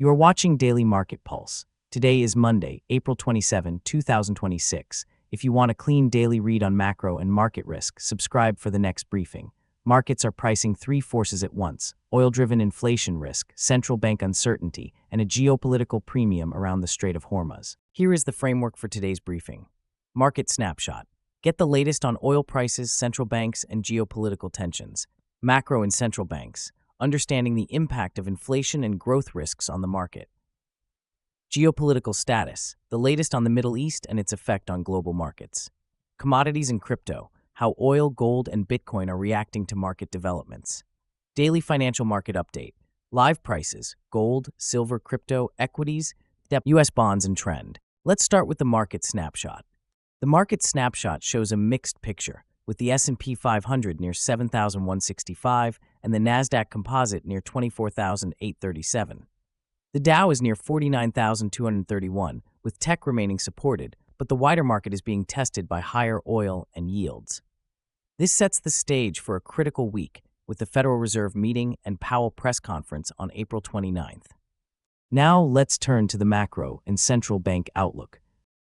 You are watching Daily Market Pulse. Today is Monday, April 27, 2026. If you want a clean daily read on macro and market risk, subscribe for the next briefing. Markets are pricing three forces at once: oil-driven inflation risk, central bank uncertainty, and a geopolitical premium around the Strait of Hormuz. Here is the framework for today's briefing. Market Snapshot. Get the latest on oil prices, central banks, and geopolitical tensions. Macro and central banks. Understanding the impact of inflation and growth risks on the market. Geopolitical status, the latest on the Middle East and its effect on global markets. Commodities and crypto, how oil, gold, and Bitcoin are reacting to market developments. Daily financial market update, live prices, gold, silver, crypto, equities, U.S. bonds, and trend. Let's start with the market snapshot. The market snapshot shows a mixed picture, with the S&P 500 near 7,165 and the Nasdaq Composite near 24,837. The Dow is near 49,231, with tech remaining supported, but the wider market is being tested by higher oil and yields. This sets the stage for a critical week, with the Federal Reserve meeting and Powell press conference on April 29th. Now let's turn to the macro and central bank outlook.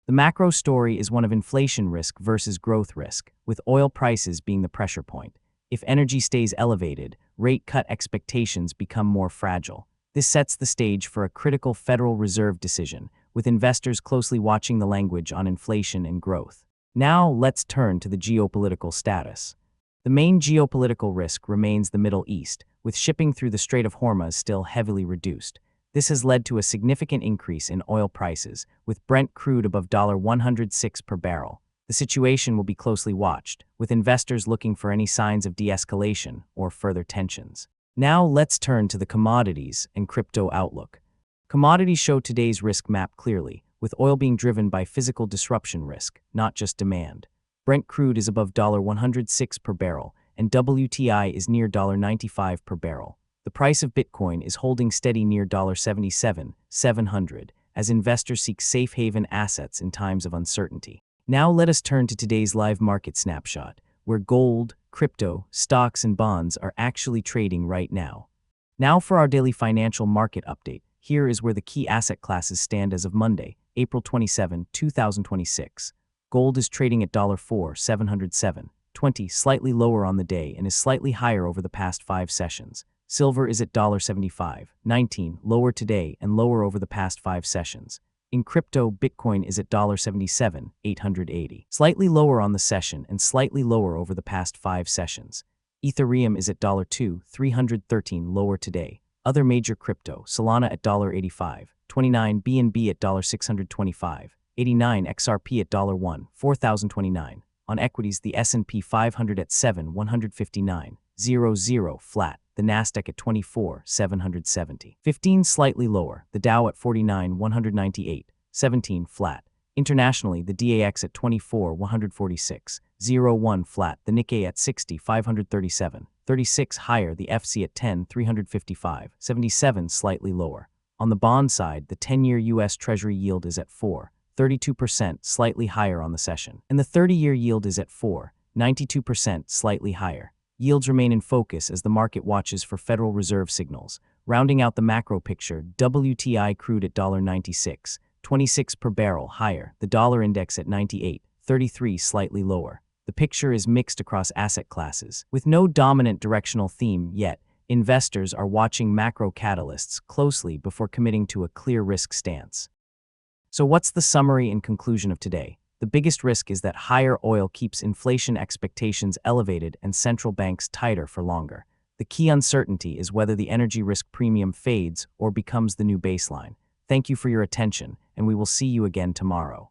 The macro story is one of inflation risk versus growth risk, with oil prices being the pressure point. If energy stays elevated, rate cut expectations become more fragile. This sets the stage for a critical Federal Reserve decision, with investors closely watching the language on inflation and growth. Now let's turn to the geopolitical status. The main geopolitical risk remains the Middle East, with shipping through the Strait of Hormuz still heavily reduced. This has led to a significant increase in oil prices, with Brent crude above $106 per barrel. The situation will be closely watched, with investors looking for any signs of de-escalation or further tensions. Now let's turn to the commodities and crypto outlook. Commodities show today's risk map clearly, with oil being driven by physical disruption risk, not just demand. Brent crude is above $106 per barrel, and WTI is near $95 per barrel. The price of Bitcoin is holding steady near $77,700 as investors seek safe haven assets in times of uncertainty. Now let us turn to today's live market snapshot, where gold, crypto, stocks, and bonds are actually trading right now. Now for our daily financial market update. Here is where the key asset classes stand as of Monday, April 27, 2026. Gold is trading at $4,707.20, slightly lower on the day and is slightly higher over the past 5 sessions. Silver is at $75.19, lower today and lower over the past 5 sessions. In crypto, Bitcoin is at $77,880, slightly lower on the session and slightly lower over the past 5 sessions. Ethereum is at $2,313, lower today. Other major crypto, Solana at $85.29, BNB at $625.89, XRP at $4,029. On equities, the S&P 500 at 7,159.00 flat. The Nasdaq at 24,770. 15 slightly lower, the Dow at 49,198.17 flat. Internationally, the DAX at 24,146.01 flat, the Nikkei at 60,537.36 higher, the FTSE at 10,355.77 slightly lower. On the bond side, the 10-year U.S. Treasury yield is at 4.32%, slightly higher on the session, and the 30-year yield is at 4.92%, slightly higher. Yields remain in focus as the market watches for Federal Reserve signals. Rounding out the macro picture, WTI crude at $96.26 per barrel higher, the dollar index at 98.33 slightly lower. The picture is mixed across asset classes. With no dominant directional theme yet, investors are watching macro catalysts closely before committing to a clear risk stance. So what's the summary and conclusion of today? The biggest risk is that higher oil keeps inflation expectations elevated and central banks tighter for longer. The key uncertainty is whether the energy risk premium fades or becomes the new baseline. Thank you for your attention, and we will see you again tomorrow.